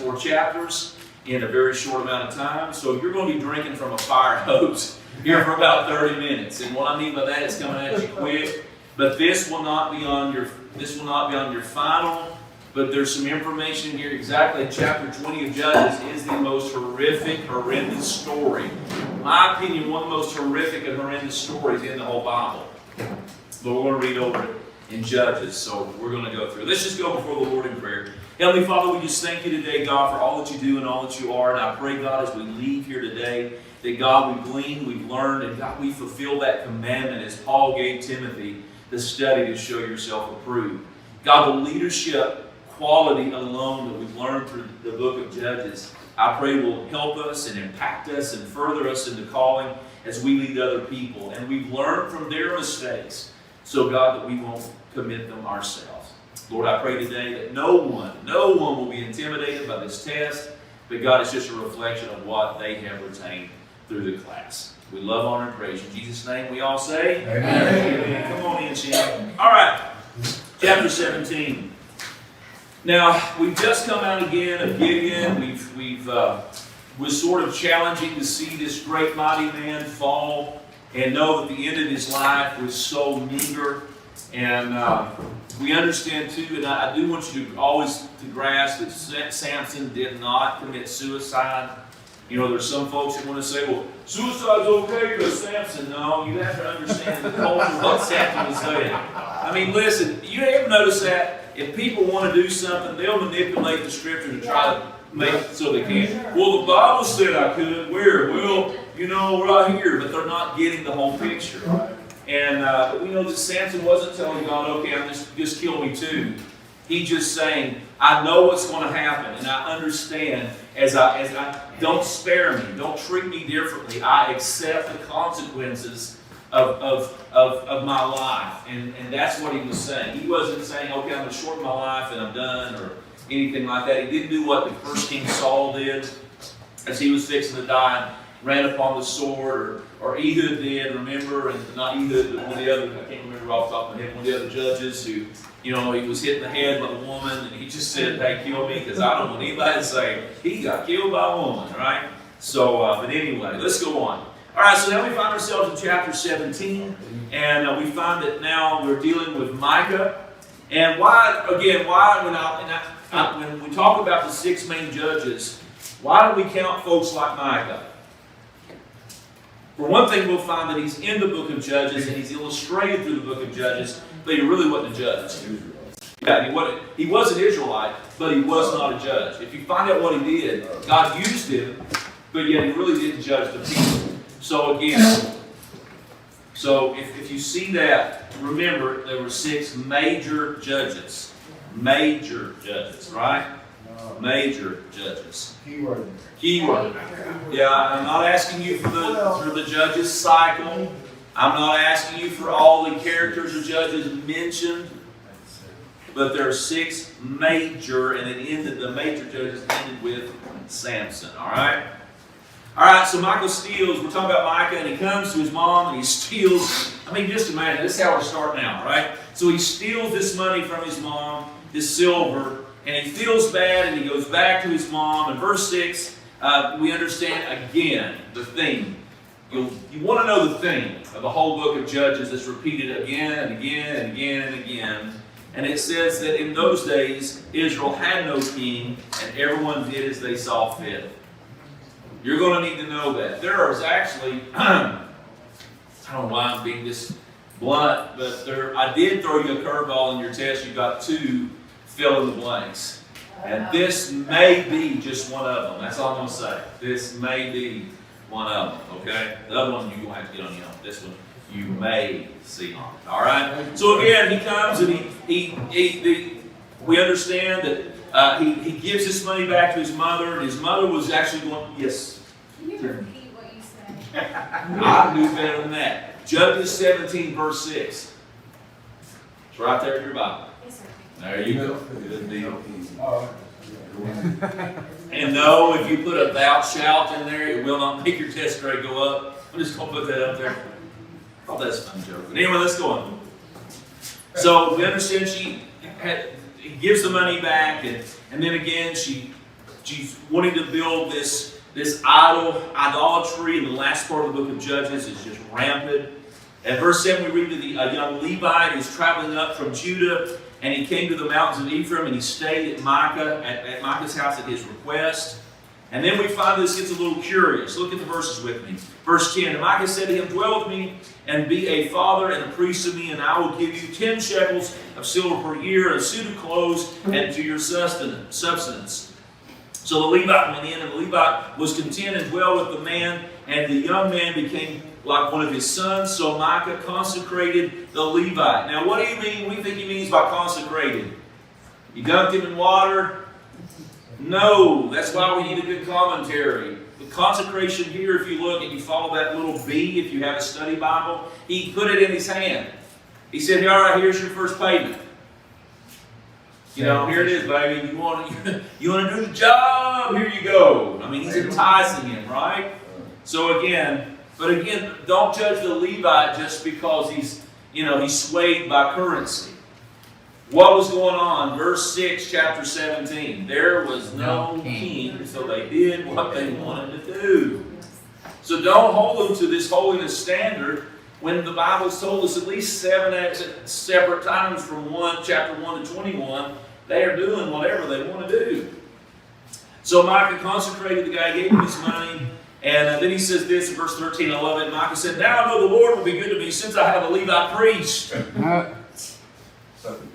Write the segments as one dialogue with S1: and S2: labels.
S1: 4 chapters in a very short amount of time. So you're going to be drinking from a fire hose here for about 30 minutes. And what I mean by that is coming at you quick. But this will not be on your final. But there's some information here. Exactly, chapter 20 of Judges is the most horrific, horrendous story. In my opinion, one of the most horrific and horrendous stories in the whole Bible. But we're going to read over it in Judges, so we're going to go through. Let's just go before the Lord in prayer. Heavenly Father, we just thank you today, God, for all that you do and all that you are. And I pray, God, as we leave here today, that, God, we glean, we've learned, and, God, we fulfill that commandment as Paul gave Timothy to study to show yourself approved. God, the leadership quality alone that we've learned through the book of Judges, I pray will help us and impact us and further us in the calling as we lead other people. And we've learned from their mistakes, so God, that we won't commit them ourselves. Lord, I pray today that no one will be intimidated by this test, but God, it's just a reflection of what they have retained through the class. We love, honor, and praise. In Jesus' name we all say, Amen. Amen. Come on in, Shem. All right, chapter 17. Now, we've just come out again of Gideon. Was sort of challenging to see this great mighty man fall and know that the end of his life was so meager. And we understand too, and I do want you to always to grasp that Samson did not commit suicide. You know, there's some folks that want to say, well, suicide's okay because Samson. No, you have to understand the culture of what Samson was saying. I mean, listen, you ever notice that? If people want to do something, they'll manipulate the scripture to try to make it so they can. Well, the Bible said I could. Where? Well, you know, right here. But they're not getting the whole picture. And we know that Samson wasn't telling God, okay, I'm just kill me too. He's just saying, I know what's going to happen, and I understand as I don't spare me, don't treat me differently. I accept the consequences of my life. And that's what he was saying. He wasn't saying, okay, I'm going to shorten my life and I'm done, or anything like that. He didn't do what the first King Saul did as he was fixing to die and ran upon the sword, or Ehud did, remember, and not Ehud, but one of the other, I can't remember off the top of my head, one of the other judges who, you know, he was hit in the head by the woman, and he just said, hey, kill me, because I don't want anybody to say, he got killed by a woman, right? So, but anyway, let's go on. All right, so now we find ourselves in chapter 17, and we find that now we're dealing with Micah. And why, when we talk about the 6 main judges, why do we count folks like Micah? For one thing, we'll find that he's in the book of Judges, and he's illustrated through the book of Judges, but he really wasn't a judge. Yeah, he was an Israelite, but he was not a judge. If you find out what he did, God used him, but yet he really didn't judge the people. So again, if you see that, remember there were 6 major judges. Major judges, right? Major judges. Keyword. Yeah, I'm not asking you for the judges cycle. I'm not asking you for all the characters or judges mentioned. But there are 6 major, and the major judges ended with Samson. All right? All right, so Micah steals. We're talking about Micah, and he comes to his mom, and he steals. I mean, just imagine. This is how we're starting out, right? So he steals this money from his mom, this silver, and he feels bad, and he goes back to his mom. In verse 6, we understand again the theme. You want to know the theme of the whole book of Judges that's repeated again and again and again and again. And it says that in those days, Israel had no king, and everyone did as they saw fit. You're going to need to know that. There is actually, I don't know why I'm being this blunt, but I did throw you a curveball in your test. You got 2 fill in the blanks. And this may be just one of them. That's all I'm going to say. This may be one of them, okay? The other one you're going to have to get on your own. This one you may see on it, all right? So again, he comes and we understand that he gives this money back to his mother, and his mother was actually going, yes.
S2: Can you repeat what you said?
S1: I knew better than that. Judges 17, verse 6. It's right there in your Bible.
S2: Yes, sir.
S1: There you go. Good deal. And no, if you put a thou shalt in there, it will not make your test grade go up. I'm just going to put that up there. Oh, that's a fun joke. But anyway, let's go on. So we understand he gives the money back, and then again she she's wanting to build this idolatry in the last part of the book of Judges is just rampant. At verse 7 we read that a young Levite is traveling up from Judah, and he came to the mountains of Ephraim, and he stayed at Micah's house at his request. And then we find this gets a little curious. Look at the verses with me. Verse 10, and Micah said to him, dwell with me, and be a father and a priest to me, and I will give you 10 shekels of silver per year, and a suit of clothes, and to your substance. So the Levite went in, and the Levite was content and dwelled with the man, and the young man became like one of his sons. So Micah consecrated the Levite. Now what do you mean? We think he means by consecrated. He dunked him in water? No, that's why we need a good commentary. The consecration here, if you look and you follow that little B, if you have a study Bible, he put it in his hand. He said, all right, here's your first payment. Here it is, baby. You want to do the job? Here you go. I mean, he's enticing him, right? So again, don't judge the Levite just because he's swayed by currency. What was going on? Verse 6, chapter 17. There was no king, so they did what they wanted to do. So don't hold them to this holiness standard when the Bible's told us at least 7 separate times from chapter 1 to 21, they are doing whatever they want to do. So Micah consecrated the guy, gave him his money, and then he says this in verse 13, I love it. Micah said, now I know the Lord will be good to me since I have a Levite priest.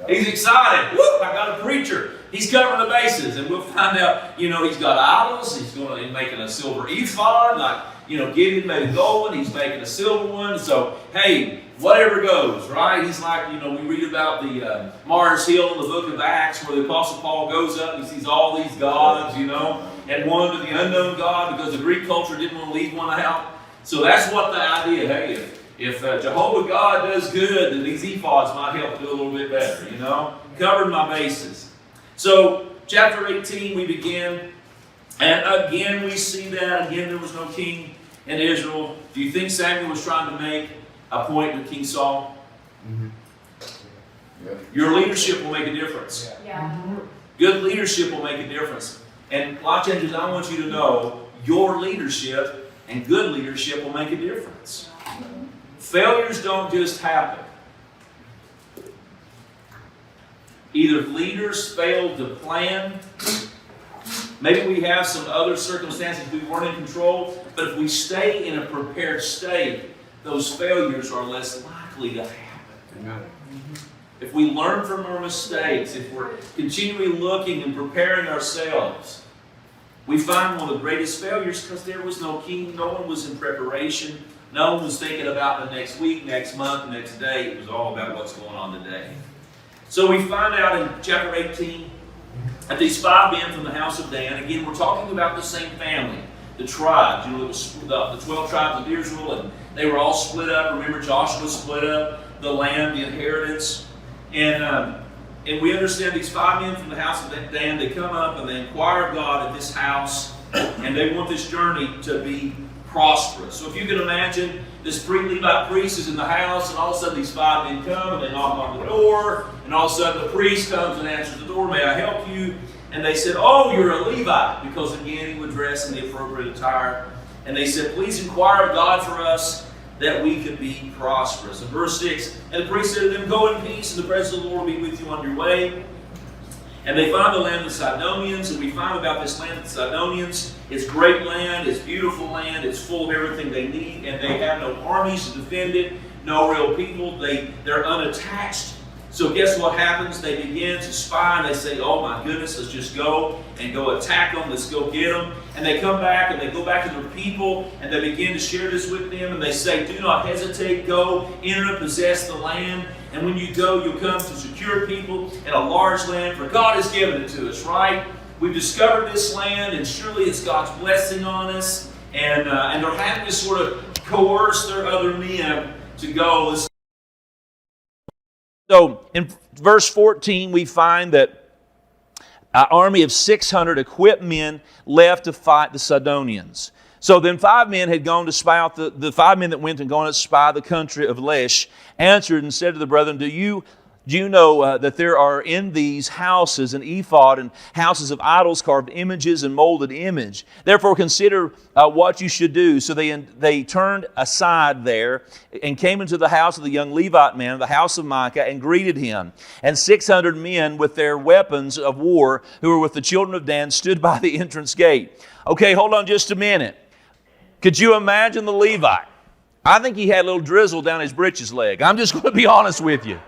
S1: He's excited. Whoop, I got a preacher. He's covering the bases. And we'll find out, he's got idols. He's making a silver ephod, Gideon made a gold one. He's making a silver one. So, hey, whatever goes, right? He's like, we read about the Mars Hill in the book of Acts where the Apostle Paul goes up and he sees all these gods, and one to the unknown God because the Greek culture didn't want to leave one out. So that's what the idea, hey, if Jehovah God does good, then these ephods might help do a little bit better, Covered my bases. So, chapter 18, we begin. And again, we see that. Again, there was no king in Israel. Do you think Samuel was trying to make a point with King Saul?
S3: Mm-hmm. Yeah.
S1: Your leadership will make a difference.
S2: Yeah.
S1: Good leadership will make a difference. And life changers, I want you to know your leadership and good leadership will make a difference. Failures don't just happen. Either leaders failed to plan, maybe we have some other circumstances we weren't in control, but if we stay in a prepared state, those failures are less likely to happen.
S3: Amen.
S1: If we learn from our mistakes, if we're continually looking and preparing ourselves, we find one of the greatest failures because there was no king, no one was in preparation, no one was thinking about the next week, next month, next day. It was all about what's going on today. So we find out in chapter 18 that these 5 men from the house of Dan, again, we're talking about the same family, the tribes. It was the 12 tribes of Israel, and they were all split up. Remember, Joshua split up the land, the inheritance. And we understand these 5 men from the house of Dan, they come up and they inquire of God at this house, and they want this journey to be prosperous. So if you can imagine, this Levite priest is in the house, and all of a sudden these 5 men come and they knock on the door, and all of a sudden the priest comes and answers the door, may I help you? And they said, oh, you're a Levite, because again he would dress in the appropriate attire. And they said, please inquire of God for us that we could be prosperous. In verse 6, and the priest said to them, go in peace, and the presence of the Lord will be with you on your way. And they find the land of the Sidonians, and we find about this land of the Sidonians. It's great land, it's beautiful land, it's full of everything they need, and they have no armies to defend it, no real people. They're unattached. So guess what happens? They begin to spy, and they say, oh my goodness, let's just go and go attack them, let's go get them. And they come back, and they go back to their people, and they begin to share this with them, and they say, do not hesitate, go, enter and possess the land. And when you go, you'll come to secure people in a large land, for God has given it to us, right? We've discovered this land, and surely it's God's blessing on us. And they're having to sort of coerce their other men to go. So in verse 14, we find that an army of 600 equipped men left to fight the Sidonians. So then 5 men had gone to spy out, the 5 men that went and gone to spy the country of Lesh answered and said to the brethren, do you
S4: Do you know that there are in these houses an ephod and houses of idols, carved images and molded image? Therefore consider what you should do. So they turned aside there and came into the house of the young Levite man, the house of Micah, and greeted him. And 600 men with their weapons of war, who were with the children of Dan, stood by the entrance gate. Okay, hold on just a minute. Could you imagine the Levite? I think he had a little drizzle down his britches leg. I'm just going to be honest with you.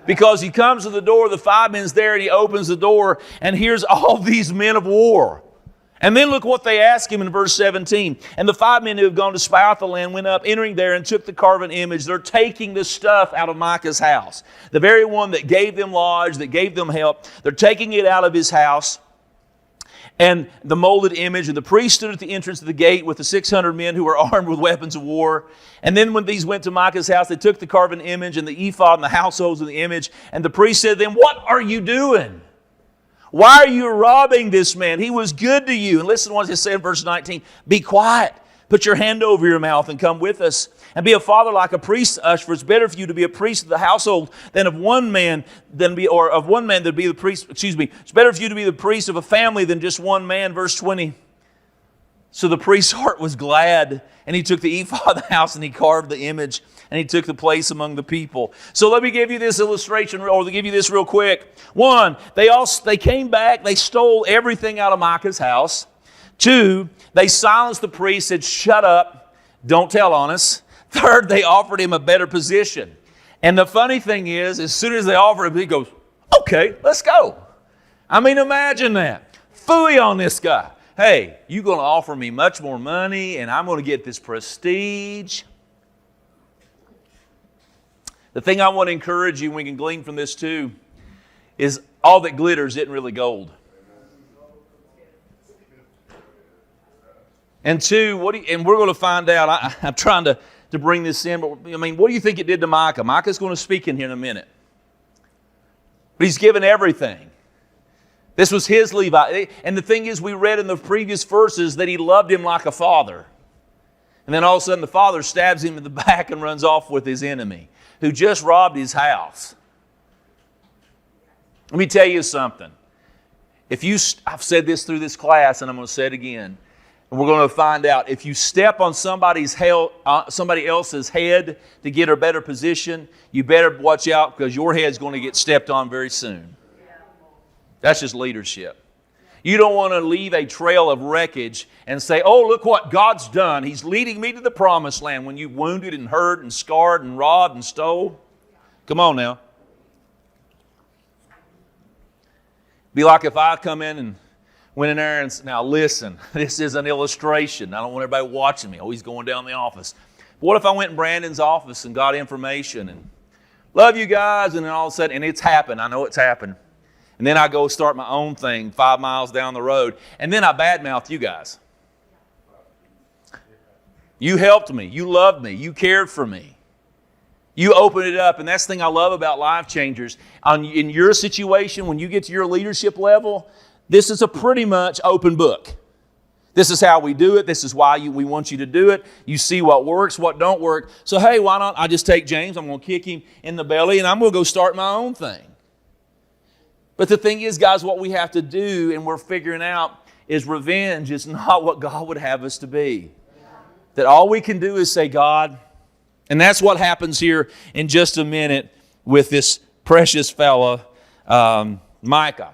S4: Because he comes to the door, the 5 men's there, and he opens the door, and here's all these men of war. And then look what they ask him in verse 17. And the 5 men who have gone to spy out the land went up, entering there, and took the carven image. They're taking the stuff out of Micah's house. The very one that gave them lodge, that gave them help. They're taking it out of his house. And the molded image, and the priest stood at the entrance of the gate with the 600 men who were armed with weapons of war. And then when these went to Micah's house, they took the carven image and the ephod and the households of the image. And the priest said to them, "What are you doing? Why are you robbing this man? He was good to you." And listen to what it said in verse 19. "Be quiet. Put your hand over your mouth and come with us. And be a father like a priest to us, for it's better for you to be a priest of the household than of one man than be the priest. It's better for you to be the priest of a family than just one man." Verse 20. So the priest's heart was glad, and he took the ephod of the house and he carved the image, and he took the place among the people. So let me give you this illustration, or give you this real quick. 1, they came back, they stole everything out of Micah's house. 2, they silenced the priest, said, "Shut up, don't tell on us." 3rd, they offered him a better position. And the funny thing is, as soon as they offered him, he goes, "Okay, let's go." I mean, imagine that. Phooey on this guy. Hey, you're going to offer me much more money, and I'm going to get this prestige. The thing I want to encourage you, and we can glean from this too, is all that glitters isn't really gold. And 2, and we're going to find out, I'm trying to bring this in, but I mean, what do you think it did to Micah? Micah's going to speak in here in a minute. But he's given everything. This was his Levi. And the thing is, we read in the previous verses that he loved him like a father. And then all of a sudden the father stabs him in the back and runs off with his enemy, who just robbed his house. Let me tell you something. I've said this through this class, and I'm going to say it again. And we're going to find out, if you step on somebody else's head to get a better position, you better watch out, because your head's going to get stepped on very soon. That's just leadership. You don't want to leave a trail of wreckage and say, "Oh, look what God's done. He's leading me to the promised land," when you wounded and hurt and scarred and robbed and stole. Come on now. Be like if I come in and went in there and, now listen, this is an illustration. I don't want everybody watching me. Oh, he's going down the office. But what if I went in Brandon's office and got information and love you guys, and then all of a sudden, and it's happened. I know it's happened. And then I go start my own thing 5 miles down the road. And then I badmouth you guys. You helped me. You loved me. You cared for me. You opened it up. And that's the thing I love about Life Changers. In your situation, when you get to your leadership level, this is a pretty much open book. This is how we do it. This is why we want you to do it. You see what works, what don't work. So, hey, why not I just take James, I'm going to kick him in the belly, and I'm going to go start my own thing. But the thing is, guys, what we have to do, and we're figuring out, is revenge is not what God would have us to be. That all we can do is say, "God," and that's what happens here in just a minute with this precious fella, Micah.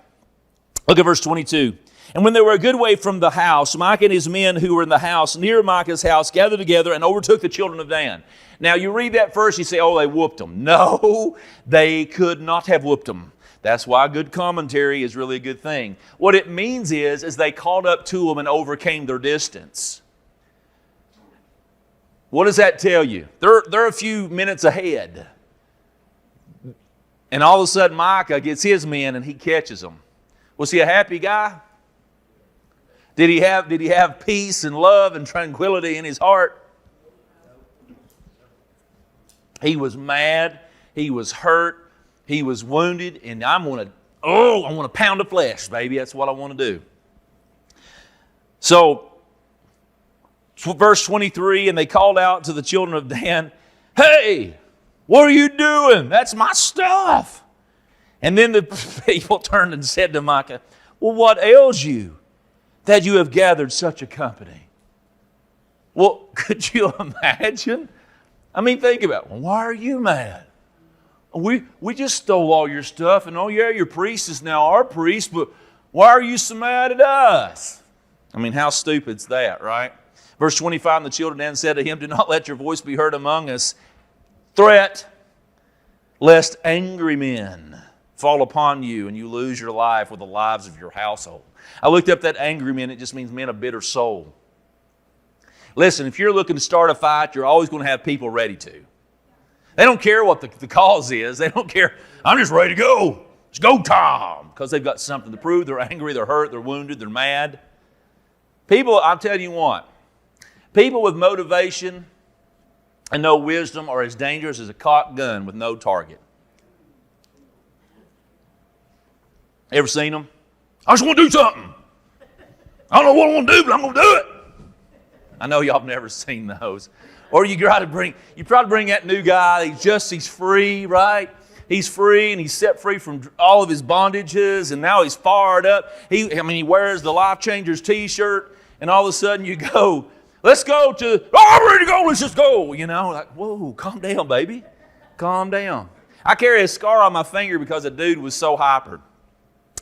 S4: Look at verse 22. "And when they were a good way from the house, Micah and his men who were in the house, near Micah's house, gathered together and overtook the children of Dan." Now you read that first, you say, "Oh, they whooped them." No, they could not have whooped them. That's why good commentary is really a good thing. What it means is they caught up to them and overcame their distance. What does that tell you? They're a few minutes ahead. And all of a sudden Micah gets his men and he catches them. Was he a happy guy? Did he have peace and love and tranquility in his heart? He was mad. He was hurt. He was wounded, and I want to pound of flesh, baby. That's what I want to do. So, verse 23, "And they called out to the children of Dan, 'Hey, what are you doing? That's my stuff. And then the people turned and said to Micah, well, what ails you that you have gathered such a company? Well, could you imagine? I mean, think about it. Well, why are you mad? We just stole all your stuff, and oh yeah, your priest is now our priest, but why are you so mad at us? I mean, how stupid's that, right? Verse 25, and the children of Dan said to him, do not let your voice be heard among us. Threat, lest angry men fall upon you and you lose your life with the lives of your household. I looked up that angry men. It just means men of bitter soul. Listen, if you're looking to start a fight, you're always going to have people ready to. They don't care what the cause is. They don't care. I'm just ready to go. Let's go, Tom. Because they've got something to prove. They're angry, they're hurt, they're wounded, they're mad. People, I'll tell you what. People with motivation and no wisdom are as dangerous as a cocked gun with no target. Ever seen them? I just want to do something. I don't know what I want to do, but I'm going to do it. I know y'all have never seen those. Or you probably bring that new guy, he's free, right? He's free and he's set free from all of his bondages and now he's fired up. He wears the Life Changers t-shirt and all of a sudden you go, let's go I'm ready to go, let's just go. You know, like, whoa, calm down, baby. Calm down. I carry a scar on my finger because a dude was so hyper.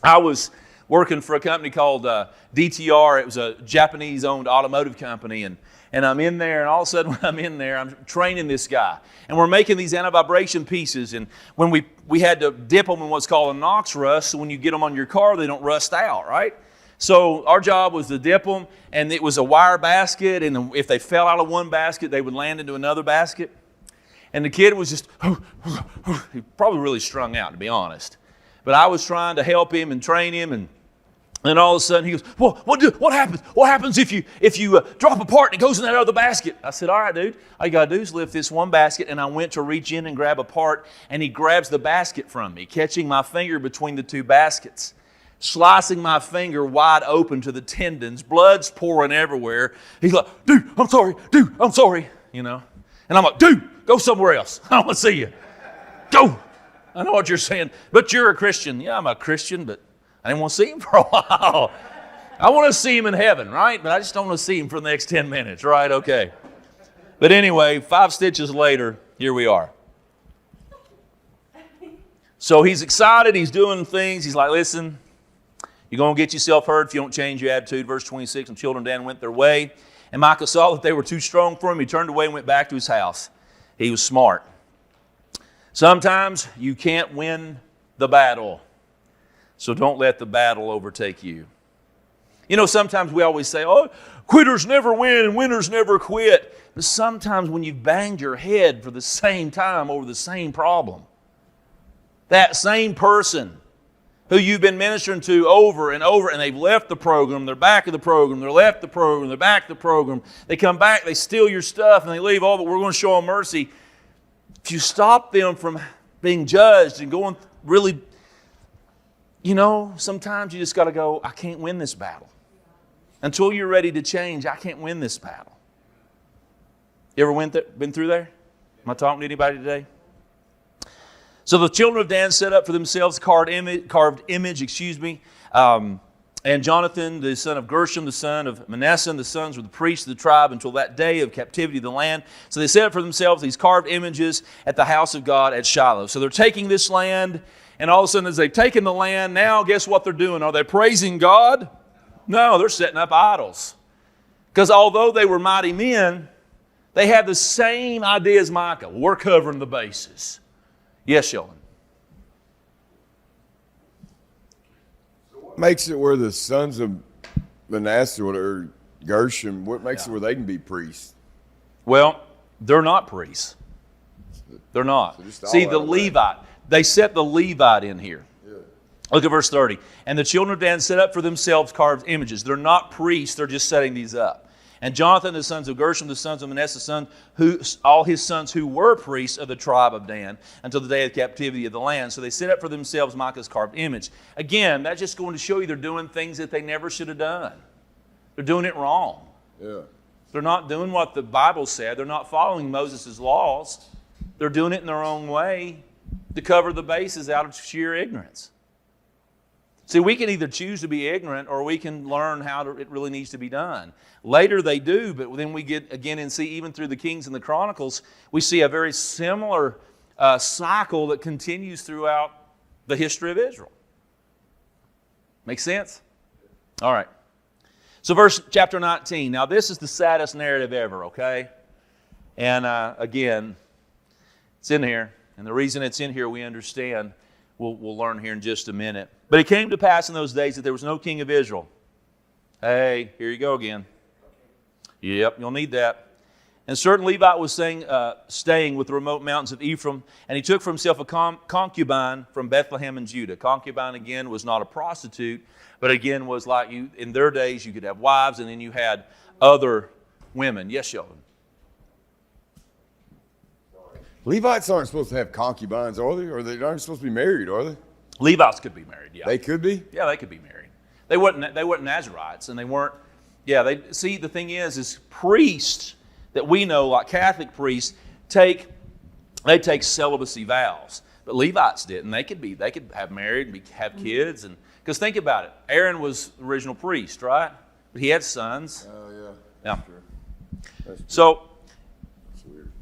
S4: I was working for a company called DTR. It was a Japanese-owned automotive company, and I'm in there, and all of a sudden when I'm in there, I'm training this guy. And we're making these anti-vibration pieces, and when we had to dip them in what's called a NOx rust, so when you get them on your car, they don't rust out, right? So our job was to dip them, and it was a wire basket, and if they fell out of one basket, they would land into another basket. And the kid was just, he probably really strung out, to be honest. But I was trying to help him and train him, and all of a sudden he goes, well, what happens? What happens if you drop a part and it goes in that other basket? I said, all right, dude, all you got to do is lift this one basket. And I went to reach in and grab a part, and he grabs the basket from me, catching my finger between the two baskets, slicing my finger wide open to the tendons, blood's pouring everywhere. He's like, dude, I'm sorry, you know. And I'm like, dude, go somewhere else. I don't want to see you. Go. I know what you're saying, but you're a Christian. Yeah, I'm a Christian, but I didn't want to see him for a while. I want to see him in heaven, right? But I just don't want to see him for the next 10 minutes, right? Okay. But anyway, 5 stitches later, here we are. So he's excited. He's doing things. He's like, listen, you're going to get yourself hurt if you don't change your attitude. Verse 26, and children of Dan went their way. And Micah saw that they were too strong for him. He turned away and went back to his house. He was smart. Sometimes you can't win the battle, so don't let the battle overtake you. You know, sometimes we always say, oh, quitters never win and winners never quit. But sometimes when you've banged your head for the same time over the same problem, that same person who you've been ministering to over and over, and they've left the program, they're back of the program, they're left the program, they're back of the program, they come back, they steal your stuff, and they leave, oh, but we're going to show them mercy. If you stop them from being judged and going really, you know, sometimes you just got to go, I can't win this battle. Until you're ready to change, I can't win this battle. You ever been through there? Am I talking to anybody today? So the children of Dan set up for themselves a carved image, and Jonathan, the son of Gershom, the son of Manasseh, the sons were the priests of the tribe until that day of captivity of the land. So they set up for themselves these carved images at the house of God at Shiloh. So they're taking this land, and all of a sudden as they've taken the land, now guess what they're doing? Are they praising God? No, they're setting up idols. Because although they were mighty men, they had the same idea as Micah. We're covering the bases. Yes, Sheldon.
S3: Makes it where the sons of Manasseh or Gershom, what makes it where they can be priests?
S4: Well, they're not priests. They're not.
S3: So
S4: see, the Levite, they set the Levite in here.
S3: Yeah.
S4: Look at verse 30. And the children of Dan set up for themselves carved images. They're not priests, they're just setting these up. And Jonathan, the sons of Gershom, the sons of Manasseh, all his sons who were priests of the tribe of Dan until the day of captivity of the land. So they set up for themselves Micah's carved image. Again, that's just going to show you they're doing things that they never should have done. They're doing it wrong.
S3: Yeah.
S4: They're not doing what the Bible said. They're not following Moses' laws. They're doing it in their own way. to cover the bases out of sheer ignorance. See, we can either choose to be ignorant or we can learn how it really needs to be done. Later they do, but then we get again and see even through the Kings and the Chronicles, we see a very similar cycle that continues throughout the history of Israel. Make sense? All right. So chapter 19. Now this is the saddest narrative ever, okay? And again, it's in here. And the reason it's in here we understand. We'll learn here in just a minute. But it came to pass in those days that there was no king of Israel. Hey, here you go again. Yep, you'll need that. And certain Levite was staying with the remote mountains of Ephraim, and he took for himself a concubine from Bethlehem in Judah. Concubine, again, was not a prostitute, but again was like you in their days, you could have wives, and then you had other women. Yes, Sheldon?
S3: Levites aren't supposed to have concubines, are they? Or they aren't supposed to be married, are they?
S4: Levites could be married, yeah.
S3: They could be?
S4: Yeah, they could be married. They weren't Nazarites, and they weren't, yeah, see, the thing is priests that we know, like Catholic priests, take celibacy vows. But Levites didn't. They could have married and have kids. And because think about it. Aaron was the original priest, right? But he had sons.
S3: Oh, yeah.
S4: Yeah.
S3: That's true.
S4: So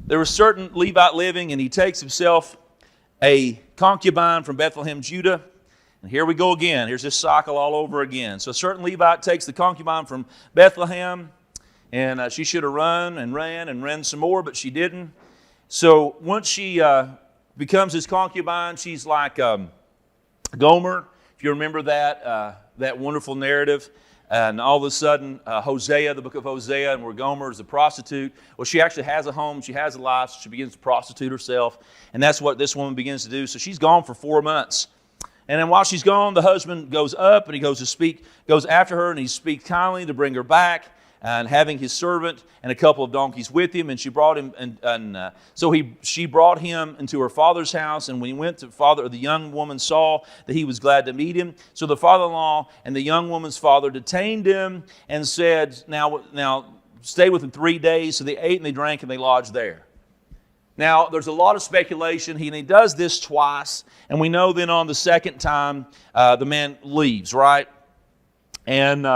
S4: there was certain Levite living, and he takes himself a concubine from Bethlehem, Judah. And here we go again. Here's this cycle all over again. So a certain Levite takes the concubine from Bethlehem, and she should have run and ran some more, but she didn't. So once she becomes his concubine, she's like Gomer. If you remember that wonderful narrative. And all of a sudden, Hosea, the book of Hosea, and where Gomer is a prostitute. Well, she actually has a home. She has a life. So she begins to prostitute herself. And that's what this woman begins to do. So she's gone for 4 months. And then while she's gone, the husband goes up and he goes after her, and he speaks kindly to bring her back, and having his servant and a couple of donkeys with him. And she brought him, she brought him into her father's house. And when he went to the young woman saw that he was glad to meet him. So the father-in-law and the young woman's father detained him and said, now stay with him 3 days. So they ate and they drank and they lodged there. Now, there's a lot of speculation. He does this twice. And we know then on the second time, the man leaves, right? And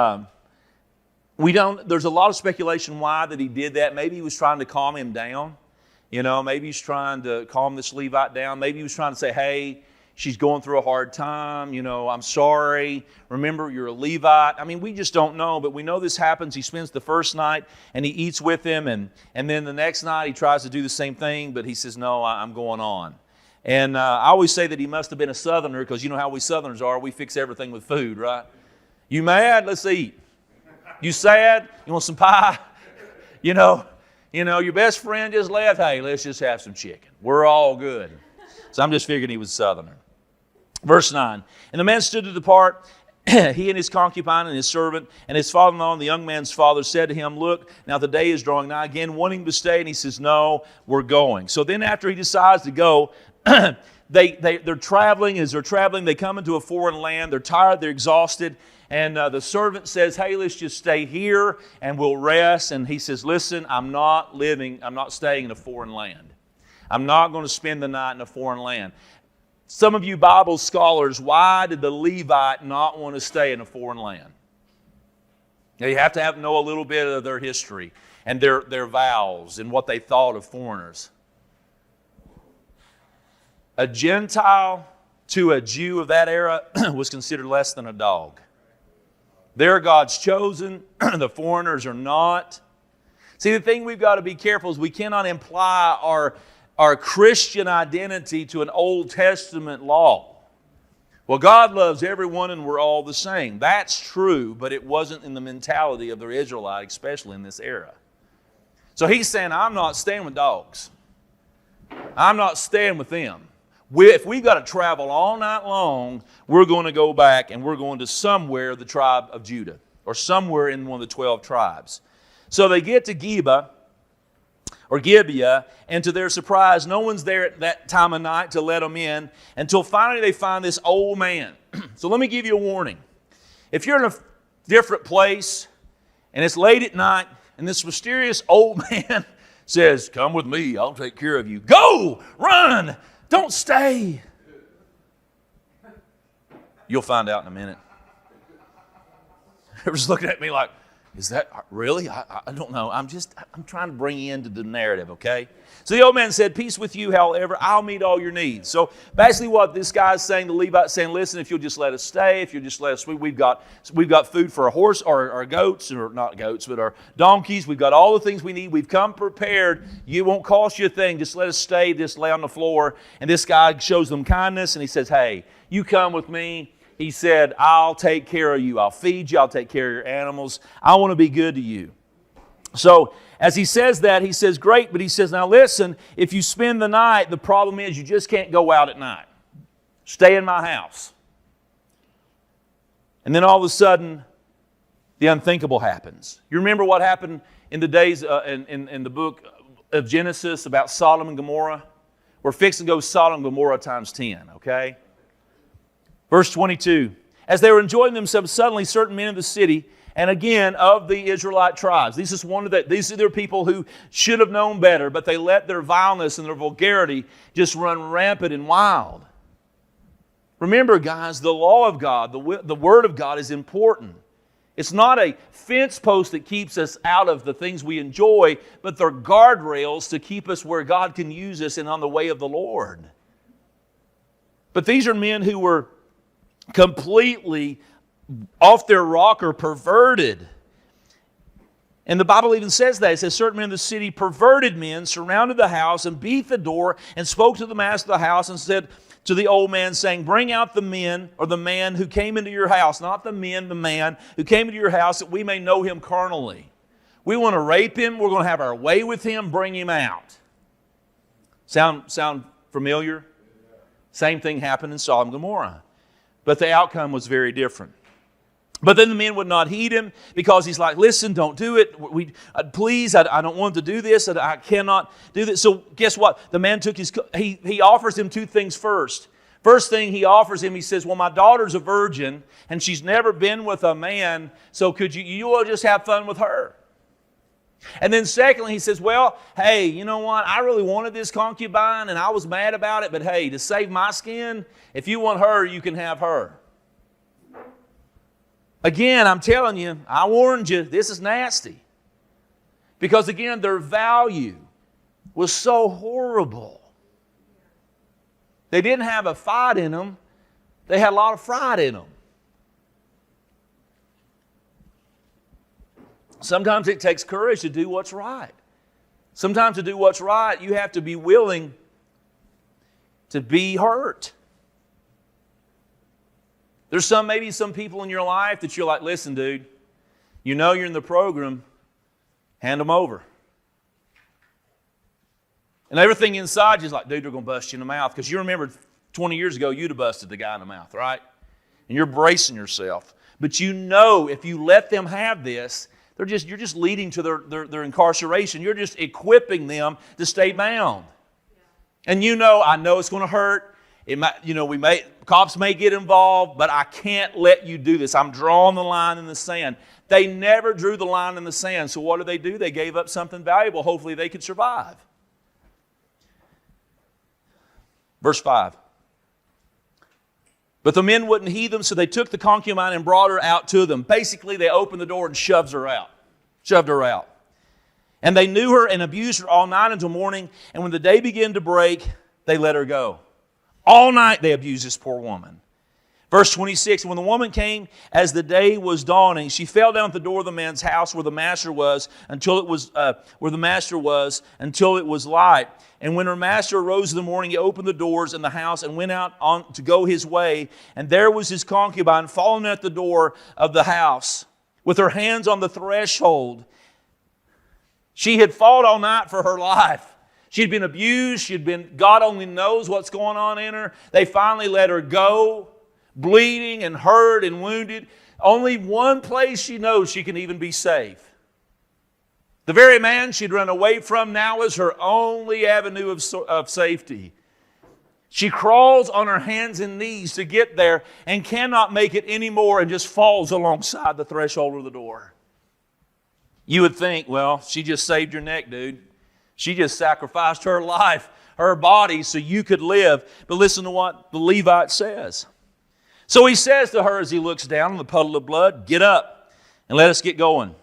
S4: there's a lot of speculation why that he did that. Maybe he was trying to calm him down. Maybe he's trying to calm this Levite down. Maybe he was trying to say, hey, she's going through a hard time. I'm sorry. Remember, you're a Levite. I mean, we just don't know, but we know this happens. He spends the first night and he eats with him. And then the next night he tries to do the same thing, but he says, no, I'm going on. And I always say that he must have been a Southerner, because you know how we Southerners are. We fix everything with food, right? You mad? Let's eat. You sad? You want some pie? Your best friend just left. Hey, let's just have some chicken. We're all good. So I'm just figuring he was a Southerner. Verse 9. And the man stood to depart, he and his concubine and his servant, and his father-in-law and the young man's father said to him, look, now the day is drawing nigh, again wanting to stay. And he says, no, we're going. So then after he decides to go, they're traveling. As they're traveling, they come into a foreign land. They're tired. They're exhausted. And the servant says, hey, let's just stay here and we'll rest. And he says, listen, I'm not staying in a foreign land. I'm not going to spend the night in a foreign land. Some of you Bible scholars, why did the Levite not want to stay in a foreign land? Now, you have to know a little bit of their history and their vows and what they thought of foreigners. A Gentile to a Jew of that era was considered less than a dog. They're God's chosen. The foreigners are not. See, the thing we've got to be careful is we cannot imply our Christian identity to an Old Testament law. Well, God loves everyone and we're all the same. That's true, but it wasn't in the mentality of the Israelite, especially in this era. So he's saying, I'm not staying with dogs. I'm not staying with them. If we've got to travel all night long, we're going to go back and we're going to somewhere, the tribe of Judah, or somewhere in one of the 12 tribes. So they get to Gibeah, and to their surprise, no one's there at that time of night to let them in, until finally they find this old man. So let me give you a warning. If you're in a different place, and it's late at night, and this mysterious old man says, come with me, I'll take care of you. Go! Run! Don't stay. You'll find out in a minute. They were just looking at me like, is that really? I don't know. I'm trying to bring you into the narrative, okay? So the old man said, peace with you, however, I'll meet all your needs. So basically what this guy is saying, the Levite saying, listen, if you'll just let us stay, if you'll just let us, we've got food for a horse or our goats, or not goats, but our donkeys. We've got all the things we need. We've come prepared. You won't cost you a thing. Just let us stay, just lay on the floor. And this guy shows them kindness, and he says, hey, you come with me. He said, I'll take care of you. I'll feed you. I'll take care of your animals. I want to be good to you. So as he says that, he says, great, but he says, now listen, if you spend the night, the problem is you just can't go out at night. Stay in my house. And then all of a sudden, the unthinkable happens. You remember what happened in the days in the book of Genesis about Sodom and Gomorrah? We're fixing to go Sodom and Gomorrah times 10, okay? Verse 22, as they were enjoying themselves, suddenly certain men of the city, and again of the Israelite tribes. These are their people who should have known better, but they let their vileness and their vulgarity just run rampant and wild. Remember, guys, the law of God, the Word of God is important. It's not a fence post that keeps us out of the things we enjoy, but they're guardrails to keep us where God can use us and on the way of the Lord. But these are men who were completely off their rocker, perverted. And the Bible even says that. It says, certain men in the city, perverted men, surrounded the house and beat the door and spoke to the master of the house and said to the old man, saying, bring out the men, or the man who came into your house, not the men, the man who came into your house, that we may know him carnally. We want to rape him. We're going to have our way with him. Bring him out. Sound familiar? Same thing happened in Sodom and Gomorrah. But the outcome was very different. But then the men would not heed him because he's like, listen, don't do it. Please, I don't want to do this. I cannot do this. So guess what? The man took he offers him two things first. First thing he offers him, he says, well, my daughter's a virgin and she's never been with a man. So could you will just have fun with her. And then secondly, he says, well, hey, you know what? I really wanted this concubine and I was mad about it. But hey, to save my skin, if you want her, you can have her. Again, I'm telling you, I warned you, this is nasty. Because again, their value was so horrible. They didn't have a fight in them. They had a lot of fright in them. Sometimes it takes courage to do what's right. Sometimes to do what's right, you have to be willing to be hurt. There's maybe some people in your life that you're like, listen, dude, you know you're in the program, hand them over. And everything inside you is like, dude, they're going to bust you in the mouth. Because you remember 20 years ago, you'd have busted the guy in the mouth, right? And you're bracing yourself. But you know if you let them have this, you're just leading to their incarceration. You're just equipping them to stay bound. And I know it's going to hurt. It might, cops may get involved, but I can't let you do this. I'm drawing the line in the sand. They never drew the line in the sand. So what do? They gave up something valuable. Hopefully they could survive. Verse 5. But the men wouldn't heed them, so they took the concubine and brought her out to them. Basically, they opened the door and shoved her out. And they knew her and abused her all night until morning. And when the day began to break, they let her go. All night they abused this poor woman. Verse 26, when the woman came as the day was dawning, she fell down at the door of the man's house where the master was until it was light. And when her master arose in the morning, he opened the doors in the house and went out on to go his way. And there was his concubine fallen at the door of the house with her hands on the threshold. She had fought all night for her life. She'd been abused. God only knows what's going on in her. They finally let her go, bleeding and hurt and wounded. Only one place she knows she can even be safe. The very man she'd run away from now is her only avenue of safety. She crawls on her hands and knees to get there and cannot make it anymore and just falls alongside the threshold of the door. You would think, well, she just saved your neck, dude. She just sacrificed her life, her body, so you could live. But listen to what the Levite says. So he says to her as he looks down on the puddle of blood, get up and let us get going.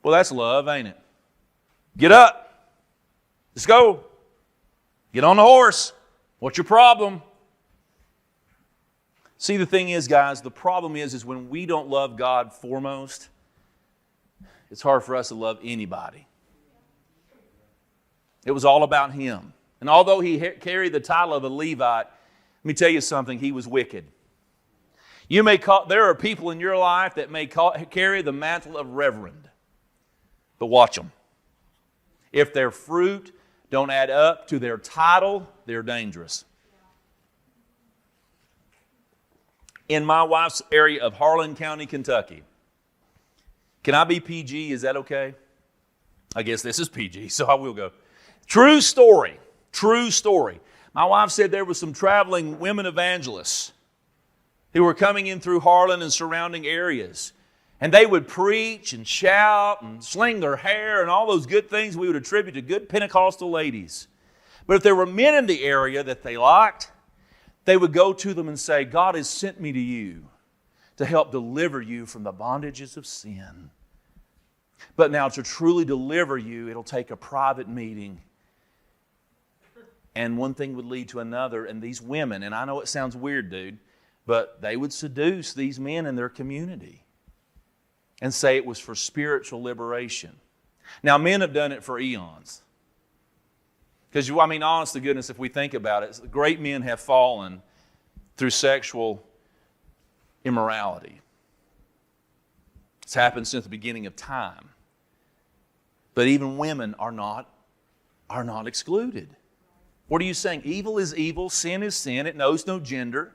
S4: Well, that's love, ain't it? Get up. Let's go. Get on the horse. What's your problem? See, the thing is, guys, the problem is when we don't love God foremost, it's hard for us to love anybody. It was all about him. And although he carried the title of a Levite, let me tell you something, he was wicked. There are people in your life that may carry the mantle of reverend. But watch them. If their fruit don't add up to their title, they're dangerous. In my wife's area of Harlan County, Kentucky, can I be PG? Is that okay? I guess this is PG, so I will go. True story. True story. My wife said there were some traveling women evangelists who were coming in through Harlan and surrounding areas. And they would preach and shout and sling their hair and all those good things we would attribute to good Pentecostal ladies. But if there were men in the area that they liked, they would go to them and say, God has sent me to you to help deliver you from the bondages of sin. But now to truly deliver you, it'll take a private meeting. And one thing would lead to another. And these women, and I know it sounds weird, dude, but they would seduce these men in their community and say it was for spiritual liberation. Now, men have done it for eons. Because, honest to goodness, if we think about it, great men have fallen through sexual immorality. It's happened since the beginning of time. But even women are not excluded. What are you saying? Evil is evil, sin is sin, it knows no gender.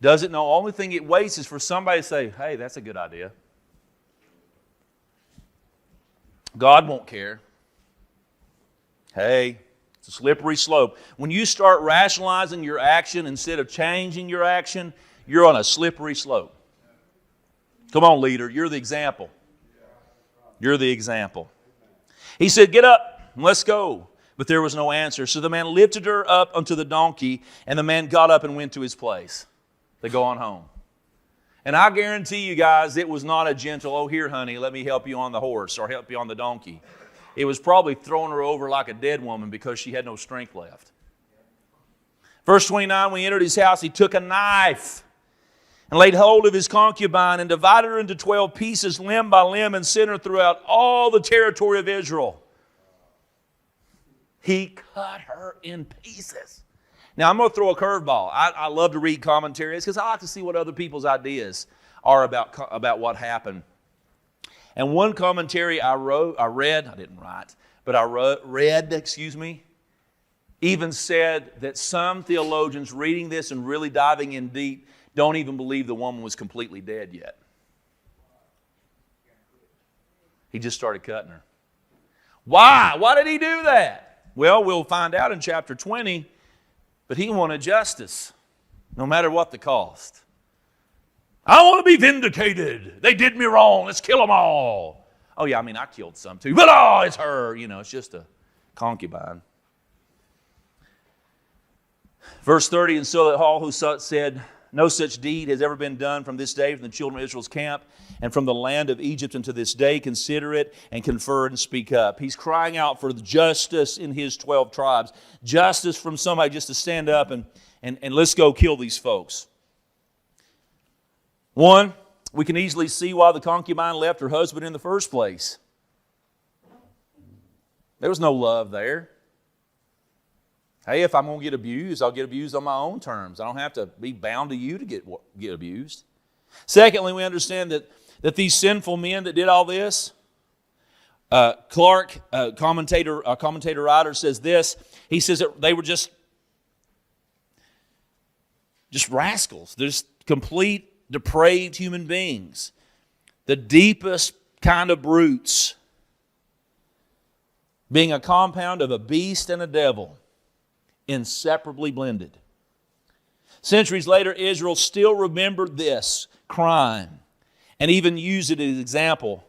S4: Doesn't know, only thing it waits is for somebody to say, hey, that's a good idea. God won't care. Hey, it's a slippery slope. When you start rationalizing your action instead of changing your action, you're on a slippery slope. Come on, leader, you're the example. You're the example. He said, get up and let's go. But there was no answer. So the man lifted her up onto the donkey, and the man got up and went to his place. They go on home. And I guarantee you guys, it was not a gentle, oh, here, honey, let me help you on the horse or help you on the donkey. It was probably throwing her over like a dead woman because she had no strength left. Verse 29, when he entered his house, he took a knife and laid hold of his concubine and divided her into 12 pieces, limb by limb, and sent her throughout all the territory of Israel. He cut her in pieces. Now, I'm going to throw a curveball. I love to read commentaries because I like to see what other people's ideas are about what happened. And one commentary I read, even said that some theologians reading this and really diving in deep don't even believe the woman was completely dead yet. He just started cutting her. Why? Why did he do that? Well, we'll find out in chapter 20, but he wanted justice, no matter what the cost. I want to be vindicated. They did me wrong. Let's kill them all. Oh, yeah, I killed some too. But, it's her. It's just a concubine. Verse 30, and so that all who saw it said, no such deed has ever been done from this day from the children of Israel's camp and from the land of Egypt unto this day. Consider it and confer and speak up. He's crying out for justice in his 12 tribes. Justice from somebody just to stand up and let's go kill these folks. One, we can easily see why the concubine left her husband in the first place. There was no love there. Hey, if I'm going to get abused, I'll get abused on my own terms. I don't have to be bound to you to get abused. Secondly, we understand that these sinful men that did all this, Clark, a commentator writer, says this. He says that they were just rascals. They're just complete depraved human beings. The deepest kind of brutes. Being a compound of a beast and a devil. Inseparably blended. Centuries later, Israel still remembered this crime and even used it as an example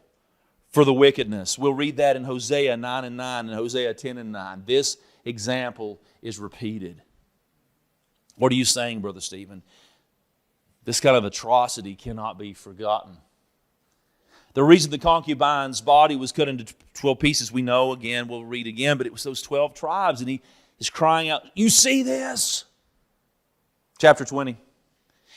S4: for the wickedness. We'll read that in Hosea 9:9 and Hosea 10:9. This example is repeated. What are you saying, Brother Stephen? This kind of atrocity cannot be forgotten. The reason the concubine's body was cut into 12 pieces, we know again, we'll read again, but it was those 12 tribes, and he is crying out, you see this? Chapter 20.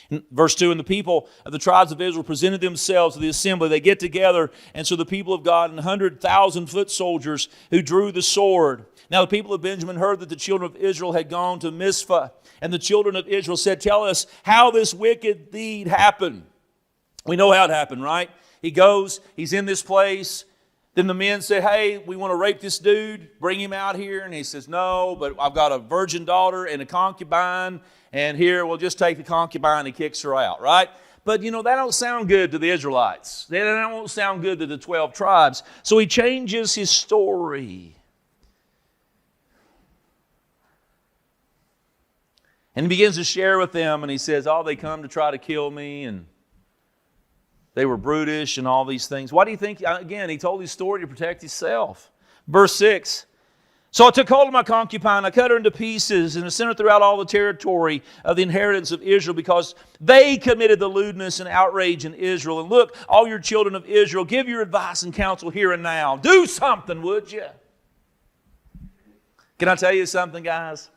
S4: In verse 2, and the people of the tribes of Israel presented themselves to the assembly. They get together, and so the people of God and 100,000 foot soldiers who drew the sword. Now the people of Benjamin heard that the children of Israel had gone to Mizpah, and the children of Israel said, tell us how this wicked deed happened. We know how it happened, right? He goes, he's in this place. Then the men say, hey, we want to rape this dude. Bring him out here. And he says, no, but I've got a virgin daughter and a concubine. And here, we'll just take the concubine and he kicks her out, right? But, that don't sound good to the Israelites. That won't sound good to the 12 tribes. So he changes his story. And he begins to share with them. And he says, they come to try to kill me. And they were brutish and all these things. Why do you think, again, he told his story to protect himself. Verse 6. So I took hold of my concubine, I cut her into pieces, and I sent her throughout all the territory of the inheritance of Israel, because they committed the lewdness and outrage in Israel. And look, all your children of Israel, give your advice and counsel here and now. Do something, would you? Can I tell you something, guys?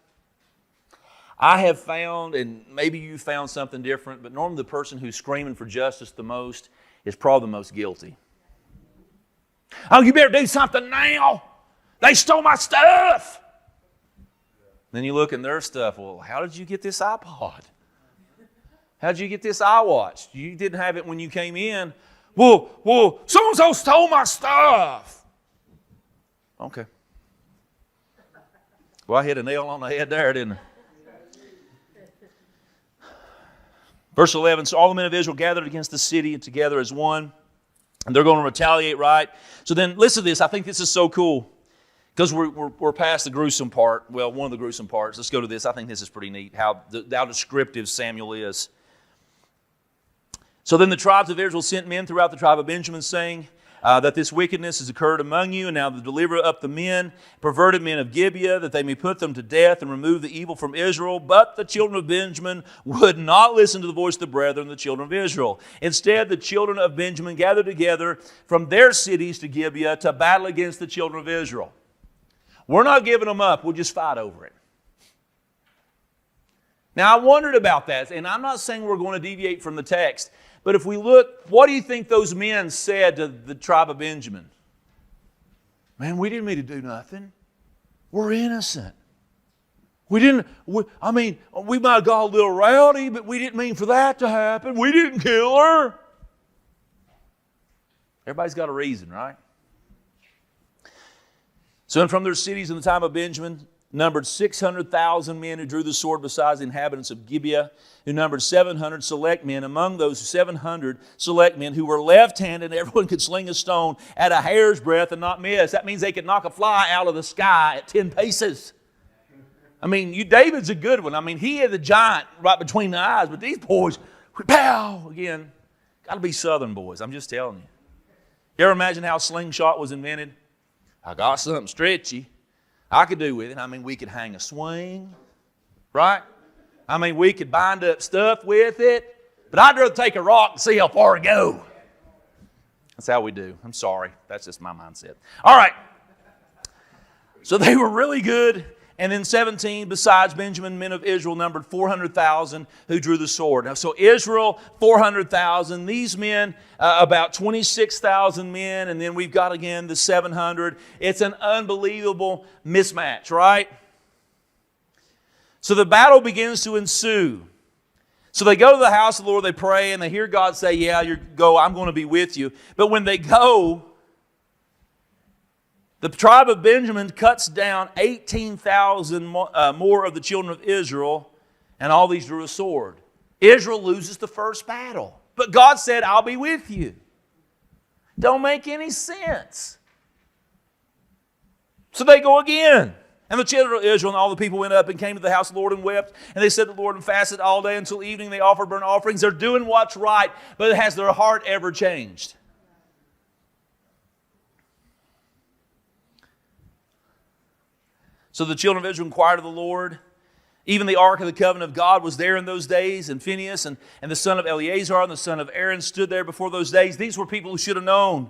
S4: I have found, and maybe you found something different, but normally the person who's screaming for justice the most is probably the most guilty. Oh, you better do something now. They stole my stuff. Then you look in their stuff. Well, how did you get this iPod? How did you get this iWatch? You didn't have it when you came in. Well, so-and-so stole my stuff. Okay. Well, I hit a nail on the head there, didn't I? Verse 11, so all the men of Israel gathered against the city together as one, and they're going to retaliate, right? So then, listen to this. I think this is so cool, because we're past the gruesome part. Well, one of the gruesome parts. Let's go to this. I think this is pretty neat, how descriptive Samuel is. So then the tribes of Israel sent men throughout the tribe of Benjamin, saying that this wickedness has occurred among you, and now deliver up the men, perverted men of Gibeah, that they may put them to death and remove the evil from Israel. But the children of Benjamin would not listen to the voice of the brethren, the children of Israel. Instead, the children of Benjamin gathered together from their cities to Gibeah to battle against the children of Israel. We're not giving them up. We'll just fight over it. Now, I wondered about that, and I'm not saying we're going to deviate from the text, but if we look, what do you think those men said to the tribe of Benjamin? Man, we didn't mean to do nothing. We're innocent. We might have got a little rowdy, but we didn't mean for that to happen. We didn't kill her. Everybody's got a reason, right? So from their cities in the time of Benjamin, numbered 600,000 men who drew the sword, besides the inhabitants of Gibeah, who numbered 700 select men. Among those 700 select men who were left-handed, everyone could sling a stone at a hair's breadth and not miss. That means they could knock a fly out of the sky at 10 paces. David's a good one. He had the giant right between the eyes, but these boys, pow, again, got to be Southern boys, I'm just telling you. You ever imagine how a slingshot was invented? I got something stretchy I could do with it. We could hang a swing, right? We could bind up stuff with it. But I'd rather take a rock and see how far it go. That's how we do. I'm sorry. That's just my mindset. All right. So they were really good. And then 17, besides Benjamin, men of Israel numbered 400,000 who drew the sword. Now, so Israel, 400,000. These men, about 26,000 men. And then we've got, again, the 700. It's an unbelievable mismatch, right? So the battle begins to ensue. So they go to the house of the Lord, they pray, and they hear God say, yeah, I'm going to be with you. But when they go, the tribe of Benjamin cuts down 18,000 more of the children of Israel, and all these drew a sword. Israel loses the first battle. But God said, I'll be with you. Don't make any sense. So they go again. And the children of Israel and all the people went up and came to the house of the Lord and wept. And they said to the Lord and fasted all day until evening. They offered burnt offerings. They're doing what's right, but has their heart ever changed? So the children of Israel inquired of the Lord, Even the Ark of the Covenant of God was there in those days, and Phinehas and the son of Eleazar and the son of Aaron stood there before those days. These were people who should have known.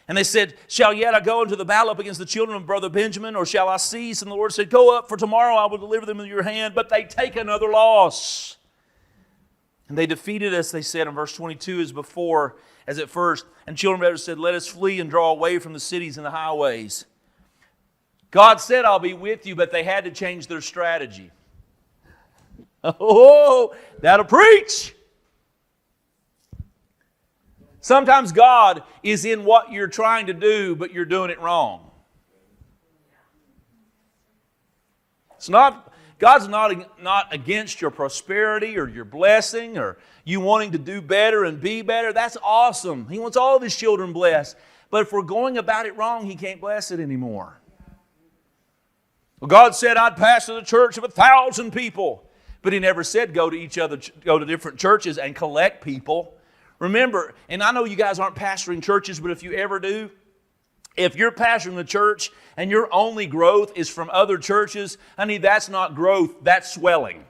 S4: And they said, shall yet I go into the battle up against the children of brother Benjamin, or shall I cease? And the Lord said, go up, for tomorrow I will deliver them into your hand. But they take another loss. And they defeated us, they said in verse 22, as at first. And children of Israel said, let us flee and draw away from the cities and the highways. God said, I'll be with you, but they had to change their strategy. Oh, that'll preach. Sometimes God is in what you're trying to do, but you're doing it wrong. God's not against your prosperity or your blessing or you wanting to do better and be better. That's awesome. He wants all of His children blessed. But if we're going about it wrong, He can't bless it anymore. Well, God said I'd pastor the church of 1,000 people. But He never said go to different churches and collect people. Remember, and I know you guys aren't pastoring churches, but if you ever do, if you're pastoring the church and your only growth is from other churches, honey, that's not growth, that's swelling.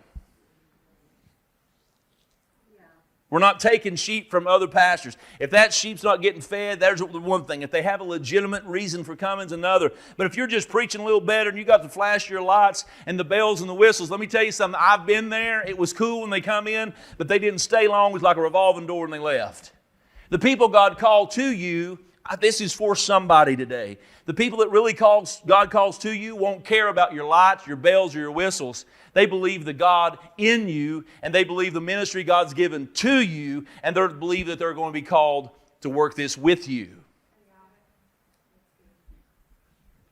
S4: We're not taking sheep from other pastures. If that sheep's not getting fed, there's one thing. If they have a legitimate reason for coming, it's another. But if you're just preaching a little better and you got to flash your lights and the bells and the whistles, let me tell you something. I've been there. It was cool when they come in, but they didn't stay long. It was like a revolving door and they left. The people God called to you, this is for somebody today. The people that really God calls to you won't care about your lights, your bells, or your whistles. They believe the God in you, and they believe the ministry God's given to you, and they believe that they're going to be called to work this with you.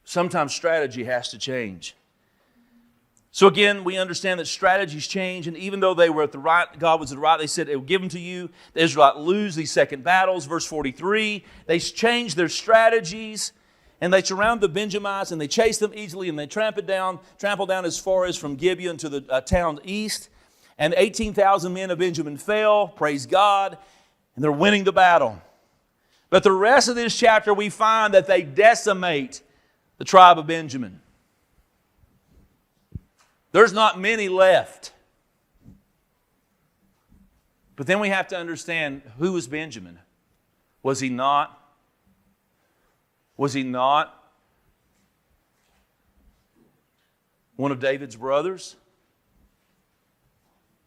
S4: Sometimes strategy has to change. So again, we understand that strategies change, and even though they were at the right, God was at the right, they said it will give them to you. The Israelites lose these second battles. Verse 43, they change their strategies, and they surround the Benjamites, and they chase them easily, and they trample down as far as from Gibeon to the town east. And 18,000 men of Benjamin fell, praise God, and they're winning the battle. But the rest of this chapter, we find that they decimate the tribe of Benjamin. There's not many left. But then we have to understand, who was Benjamin? Was he not one of David's brothers?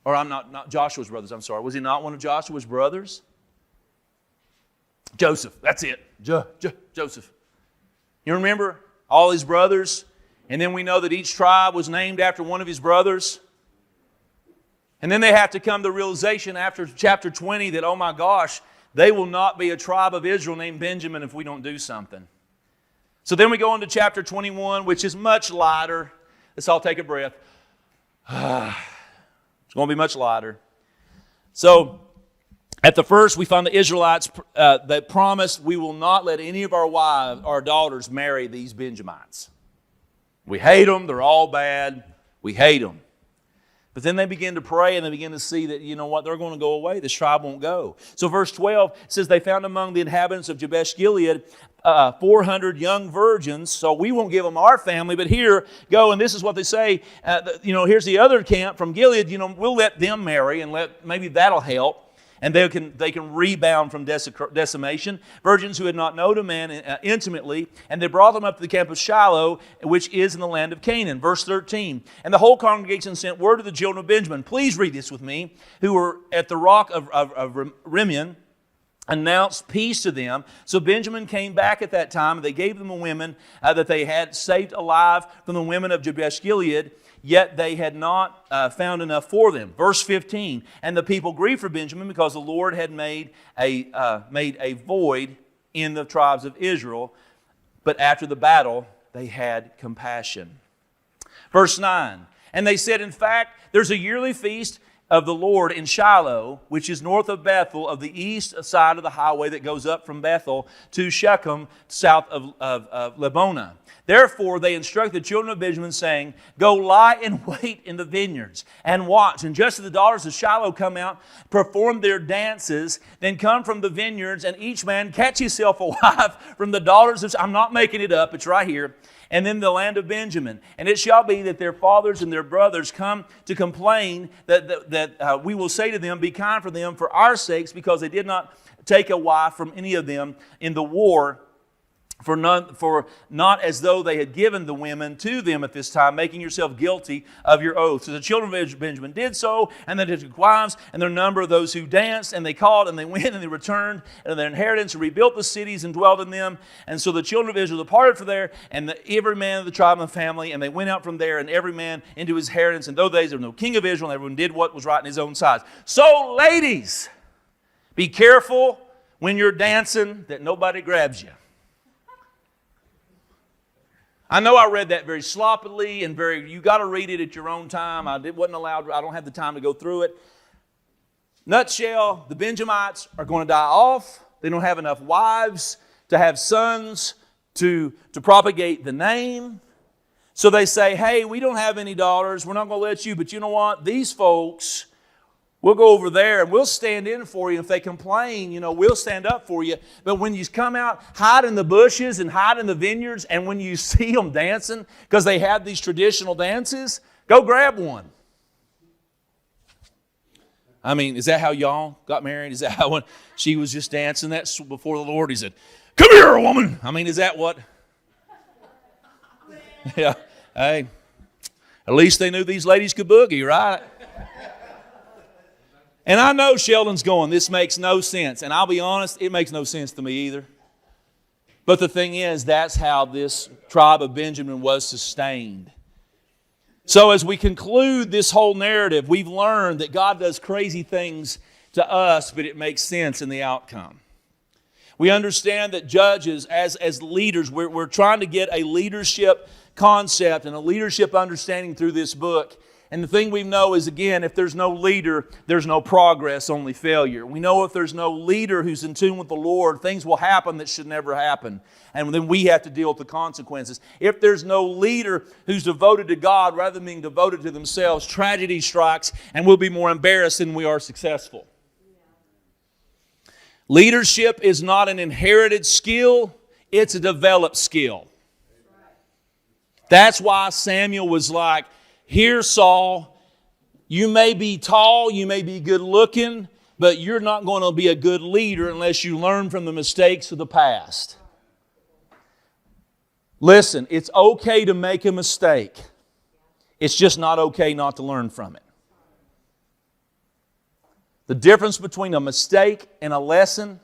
S4: Or I'm not Joshua's brothers, I'm sorry. Was he not one of Joshua's brothers? Joseph, that's it. Joseph. You remember all his brothers? And then we know that each tribe was named after one of his brothers. And then they have to come to the realization after chapter 20 that, oh my gosh, they will not be a tribe of Israel named Benjamin if we don't do something. So then we go into chapter 21, which is much lighter. Let's all take a breath. It's going to be much lighter. So at the first, we find the Israelites that promised, we will not let any of our daughters marry these Benjamites. We hate them. They're all bad. We hate them. But then they begin to pray and they begin to see that, you know what, they're going to go away. This tribe won't go. So verse 12 says, they found among the inhabitants of Jabesh Gilead 400 young virgins. So we won't give them our family, but here, go. And this is what they say. Here's the other camp from Gilead. We'll let them marry and maybe that'll help. And they can rebound from decimation. Virgins who had not known a man intimately, and they brought them up to the camp of Shiloh, which is in the land of Canaan. Verse 13, and the whole congregation sent word to the children of Benjamin. Please read this with me. Who were at the rock of Rimmon, announced peace to them. So Benjamin came back at that time, and they gave them the women that they had saved alive from the women of Jabesh Gilead. Yet they had not found enough for them. Verse 15, and the people grieved for Benjamin because the Lord had made a void in the tribes of Israel. But after the battle, they had compassion. Verse 9, and they said, in fact, there's a yearly feast of the Lord in Shiloh, which is north of Bethel, of the east side of the highway that goes up from Bethel to Shechem, south of Lebonah. Therefore they instructed the children of Benjamin, saying, Go lie in wait in the vineyards, and watch. And just as the daughters of Shiloh come out, perform their dances, then come from the vineyards, and each man catch himself a wife from the daughters of... I'm not making it up, it's right here. And then the land of Benjamin. And it shall be that their fathers and their brothers come to complain that we will say to them, Be kind for them for our sakes, because they did not take a wife from any of them in the war, for not as though they had given the women to them at this time, making yourself guilty of your oath. So the children of Benjamin did so, and they took wives, and their number of those who danced, and they called, and they went, and they returned, and their inheritance, and rebuilt the cities, and dwelt in them. And so the children of Israel departed from there, and every man of the tribe and family, and they went out from there, and every man into his inheritance. In those days there was no king of Israel, and everyone did what was right in his own size. So ladies, be careful when you're dancing that nobody grabs you. I know I read that very sloppily and you got to read it at your own time. I don't have the time to go through it. Nutshell, the Benjamites are going to die off. They don't have enough wives to have sons to propagate the name. So they say, hey, we don't have any daughters. We're not going to let you. But you know what? These folks, we'll go over there and we'll stand in for you. If they complain, we'll stand up for you. But when you come out, hide in the bushes and hide in the vineyards, and when you see them dancing, because they have these traditional dances, go grab one. I mean, is that how y'all got married? Is that how when she was just dancing that before the Lord, he said, Come here, woman. I mean, is that what? Yeah. Hey, at least they knew these ladies could boogie, right? And I know Sheldon's going, this makes no sense. And I'll be honest, it makes no sense to me either. But the thing is, that's how this tribe of Benjamin was sustained. So as we conclude this whole narrative, we've learned that God does crazy things to us, but it makes sense in the outcome. We understand that judges, as leaders, we're trying to get a leadership concept and a leadership understanding through this book. And the thing we know is, again, if there's no leader, there's no progress, only failure. We know if there's no leader who's in tune with the Lord, things will happen that should never happen. And then we have to deal with the consequences. If there's no leader who's devoted to God rather than being devoted to themselves, tragedy strikes and we'll be more embarrassed than we are successful. Leadership is not an inherited skill, it's a developed skill. That's why Samuel was like, Here, Saul, you may be tall, you may be good looking, but you're not going to be a good leader unless you learn from the mistakes of the past. Listen, it's okay to make a mistake. It's just not okay not to learn from it. The difference between a mistake and a lesson,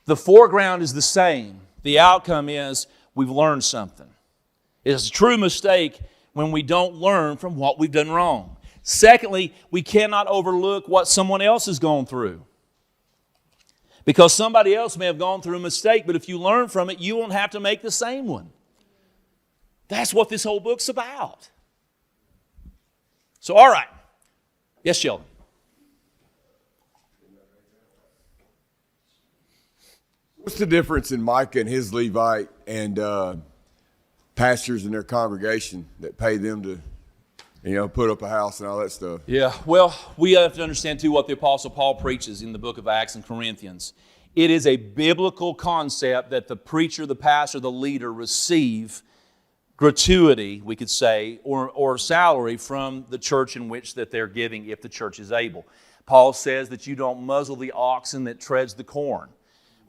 S4: the foreground is the same. The outcome is we've learned something. It's a true mistake when we don't learn from what we've done wrong. Secondly, we cannot overlook what someone else has gone through. Because somebody else may have gone through a mistake, but if you learn from it, you won't have to make the same one. That's what this whole book's about. So, all right. Yes, Sheldon.
S3: What's the difference in Micah and his Levite and pastors in their congregation that pay them to, put up a house and all that stuff?
S4: Yeah, well, we have to understand too what the Apostle Paul preaches in the book of Acts and Corinthians. It is a biblical concept that the preacher, the pastor, the leader receive gratuity, we could say, or salary from the church in which that they're giving if the church is able. Paul says that you don't muzzle the oxen that treads the corn.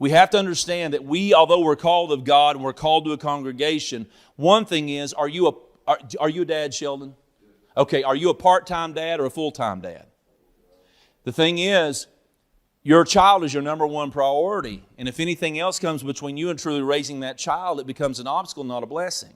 S4: We have to understand that although we're called of God and we're called to a congregation, one thing is, are you a dad, Sheldon? Okay, are you a part-time dad or a full-time dad? The thing is, your child is your number one priority. And if anything else comes between you and truly raising that child, it becomes an obstacle, not a blessing.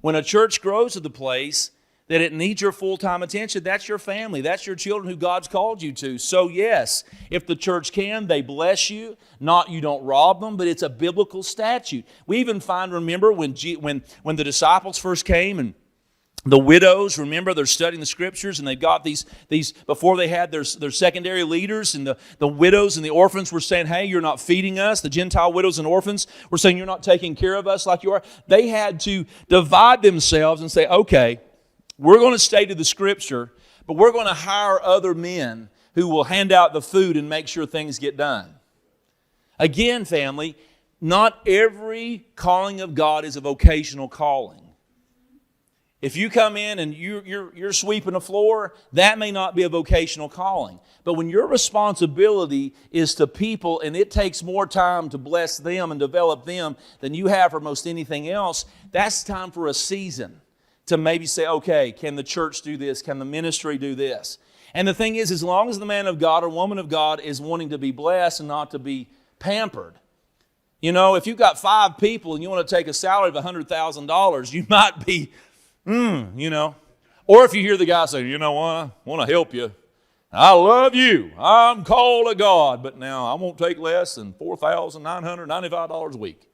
S4: When a church grows to the place that it needs your full-time attention, that's your family. That's your children who God's called you to. So yes, if the church can, they bless you. Not you don't rob them, but it's a biblical statute. We even find, remember, when the disciples first came and The widows, remember, they're studying the scriptures, and they've got these before they had their secondary leaders, and the widows and the orphans were saying, hey, you're not feeding us. The Gentile widows and orphans were saying, you're not taking care of us like you are. They had to divide themselves and say, okay, we're going to stay to the scripture, but we're going to hire other men who will hand out the food and make sure things get done. Again, family, not every calling of God is a vocational calling. If you come in and you're sweeping the floor, that may not be a vocational calling. But when your responsibility is to people and it takes more time to bless them and develop them than you have for most anything else, that's time for a season to maybe say, okay, can the church do this? Can the ministry do this? And the thing is, as long as the man of God or woman of God is wanting to be blessed and not to be pampered, you know, if you've got 5 people and you want to take a salary of $100,000, you might be... you know. Or if you hear the guy say, you know what, I want to help you. I love you. I'm called of God, but now I won't take less than $4,995 a week.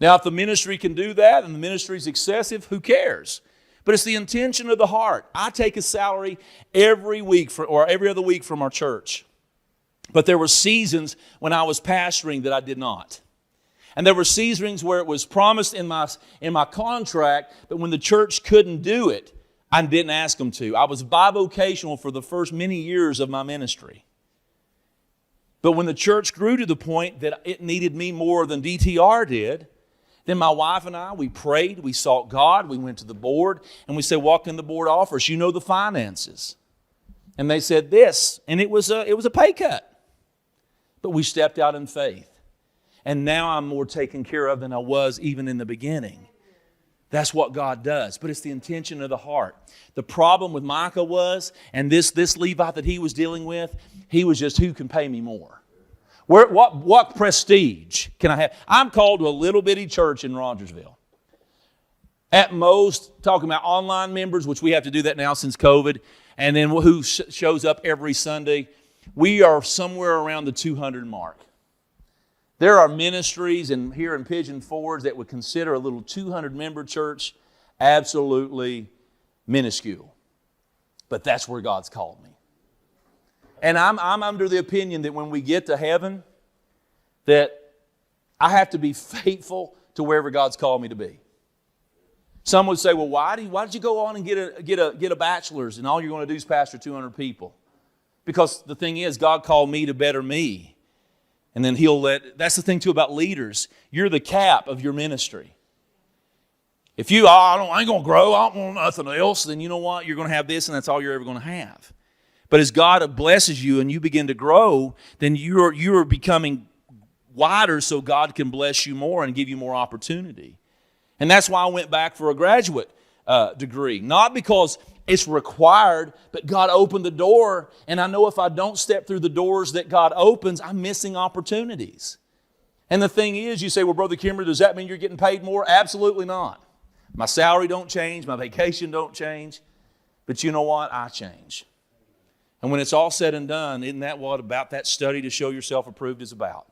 S4: Now, if the ministry can do that and the ministry is excessive, who cares? But it's the intention of the heart. I take a salary every week or every other week from our church. But there were seasons when I was pastoring that I did not. And there were seasons where it was promised in my contract, but when the church couldn't do it, I didn't ask them to. I was bivocational for the first many years of my ministry. But when the church grew to the point that it needed me more than DTR did, then my wife and I, we prayed, we sought God, we went to the board, and we said, what can the board offer us? You know the finances. And they said this, and it was a pay cut. But we stepped out in faith. And now I'm more taken care of than I was even in the beginning. That's what God does. But it's the intention of the heart. The problem with Micah was, and this Levite that he was dealing with, he was just, who can pay me more? What prestige can I have? I'm called to a little bitty church in Rogersville. At most, talking about online members, which we have to do that now since COVID, and then who shows up every Sunday, we are somewhere around the 200 mark. There are ministries here in Pigeon Forge that would consider a little 200-member church absolutely minuscule. But that's where God's called me. And I'm under the opinion that when we get to heaven, that I have to be faithful to wherever God's called me to be. Some would say, well, why did you go on and get a bachelor's and all you're going to do is pastor 200 people? Because the thing is, God called me to better me. And then that's the thing too about leaders. You're the cap of your ministry. If you, I ain't going to grow, I don't want nothing else, then you know what? You're going to have this and that's all you're ever going to have. But as God blesses you and you begin to grow, then you're becoming wider so God can bless you more and give you more opportunity. And that's why I went back for a graduate degree. Not because it's required, but God opened the door, and I know if I don't step through the doors that God opens, I'm missing opportunities. And the thing is, you say, well, Brother Kimery, does that mean you're getting paid more? Absolutely not. My salary don't change, my vacation don't change, but you know what? I change. And when it's all said and done, isn't that what about that study to show yourself approved is about?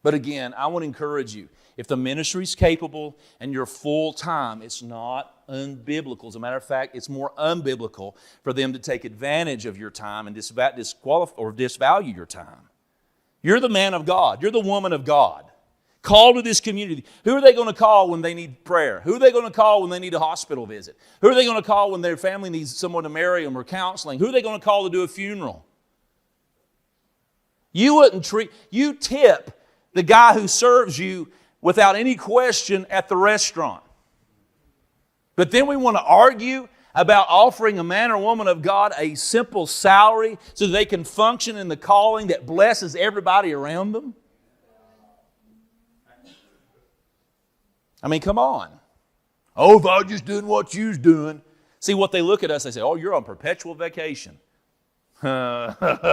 S4: But again, I want to encourage you. If the ministry's capable and you're full time, it's not unbiblical. As a matter of fact, it's more unbiblical for them to take advantage of your time and disvalue your time. You're the man of God. You're the woman of God. Called to this community. Who are they going to call when they need prayer? Who are they going to call when they need a hospital visit? Who are they going to call when their family needs someone to marry them or counseling? Who are they going to call to do a funeral? You tip the guy who serves you without any question at the restaurant. But then we want to argue about offering a man or woman of God a simple salary so that they can function in the calling that blesses everybody around them? I mean, come on. Oh, if I was just doing what you was doing. See, what they look at us, they say, oh, you're on perpetual vacation. Yeah,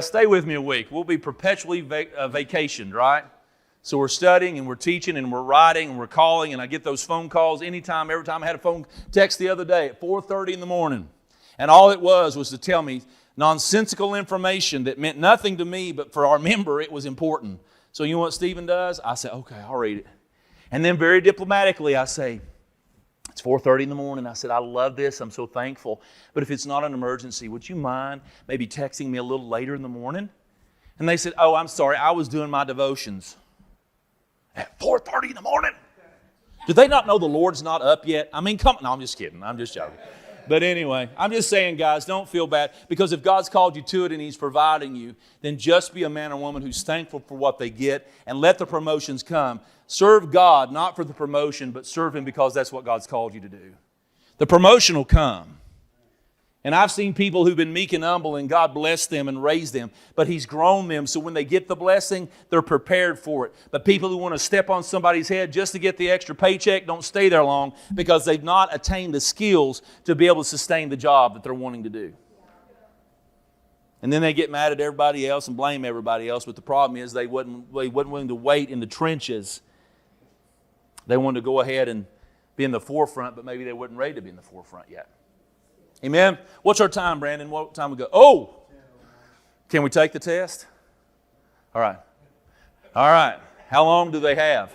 S4: stay with me a week. We'll be perpetually vacationed, right? So we're studying and we're teaching and we're writing and we're calling, and I get those phone calls anytime, every time. I had a phone text the other day at 4:30 in the morning. And all it was to tell me nonsensical information that meant nothing to me, but for our member it was important. So you know what Stephen does? I say, okay, I'll read it. And then very diplomatically I say, It's 4:30 in the morning. I said, I love this. I'm so thankful. But if it's not an emergency, would you mind maybe texting me a little later in the morning? And they said, oh, I'm sorry. I was doing my devotions. At 4:30 in the morning? Do they not know the Lord's not up yet? I mean, come on. No, I'm just kidding. I'm just joking. But anyway, I'm just saying, guys, don't feel bad. Because if God's called you to it and He's providing you, then just be a man or woman who's thankful for what they get and let the promotions come. Serve God, not for the promotion, but serve Him because that's what God's called you to do. The promotion will come. And I've seen people who've been meek and humble and God blessed them and raised them, but He's grown them so when they get the blessing, they're prepared for it. But people who want to step on somebody's head just to get the extra paycheck don't stay there long because they've not attained the skills to be able to sustain the job that they're wanting to do. And then they get mad at everybody else and blame everybody else, but the problem is they wasn't willing to wait in the trenches. They wanted to go ahead and be in the forefront, but maybe they weren't ready to be in the forefront yet. Amen? What's our time, Brandon? What time we go? Oh! Can we take the test? All right. All right. How long do they have?